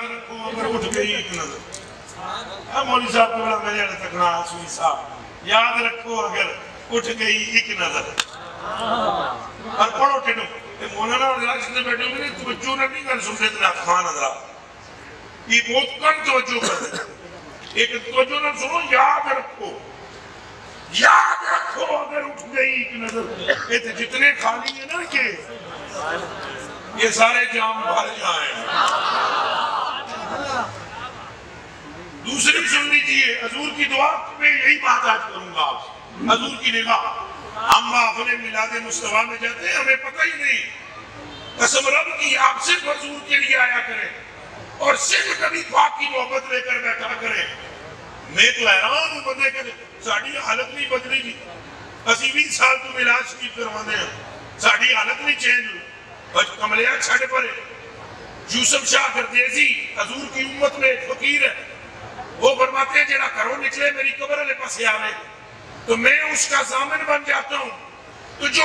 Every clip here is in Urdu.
رکھو اگر اٹھ گئی ایک نظر. مولوی صاحب کو بڑا میرے علیہ تکنا سوئی صاحب, یاد رکھو اگر اٹھ گئی ایک نظر. اور پڑھو ٹھنو مولانا اور حضرات جتنے بیٹھے ہوئے نے توجہ نہیں کر سنتے اتنا خان حضرات, یہ بہت کم توجہ کرتے. ایک توجہ نہ سنو, یاد رکھو اگر اٹھ گئی ایک نظر. جتنے خالی ہیں نا یہ سارے جام بھر جائیں. دوسری سن لیجیے, حضور کی دعا میں یہی بات آج کروں گا آپ سے. حضور کی نگاہ, ہم اپنے میلاد مصطفیٰ میں جاتے ہیں ہمیں پتہ ہی نہیں. قسم رب کی آپ صرف حضور کے لیے آیا کریں اور صرف کبھی پاک کی محبت لے کر بیٹھا کریں. میں تو حیران ہوں بندے کہ ساڑھی حالت نہیں بدلی جی. اسی 20 سال تو میلاد شریف کروانے ہیں, ساڑھی حالت نہیں چینج ہوئی. بس کملیاں چھڑ پڑے. یوسف شاہ گردیزی حضور کی امت میں ایک فقیر ہے, وہ فرماتے ہیں جڑا گھروں نکلے میری قبر والے پاس آوے تو میں اس کا ضامن بن جاتا ہوں. تو جو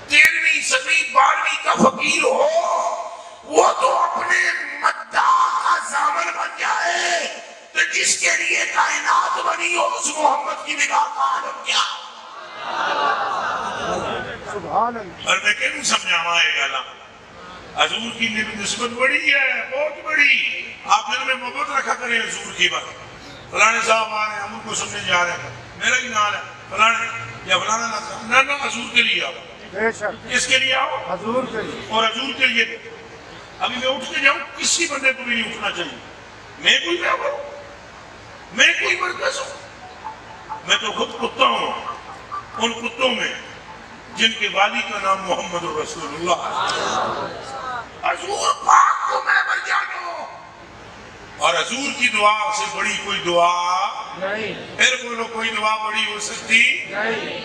13ویں 12ویں کا فقیر ہو وہ تو اپنے مداح کا ضامن بن جائے, تو جس کے لیے کائنات بنی ہو اس محمد کی نگاہ کا عالم کیا. اور میں کہوں سمجھاوا ہے گالا, حضور کی نسبت بڑی ہے, بہت بڑی. آپ دل میں محبت رکھا کریں حضور کی بات. فلانے صاحب آ رہے ہیں, ہم ان کو سننے جا رہے ہیں, میرا ہی نال ہے فلانے یا فلانا نہ حضور کے لیے آؤ. کس کے لیے آؤ؟ حضور کے لیے. اور حضور کے لیے ابھی میں اٹھ کے جاؤں, کسی بندے کو بھی نہیں اٹھنا چاہیے. میں کوئی بیعبر ہوں, میں کوئی مرکز ہوں, میں تو خود کتا ہوں ان کتوں میں جن کے والی کا نام محمد رسول اللہ. حضور پاک کو میں بن جانوں, اور حضور کی دعا سے بڑی کوئی دعا نہیں. پھر بولو کوئی دعا بڑی ہو سکتی نہیں.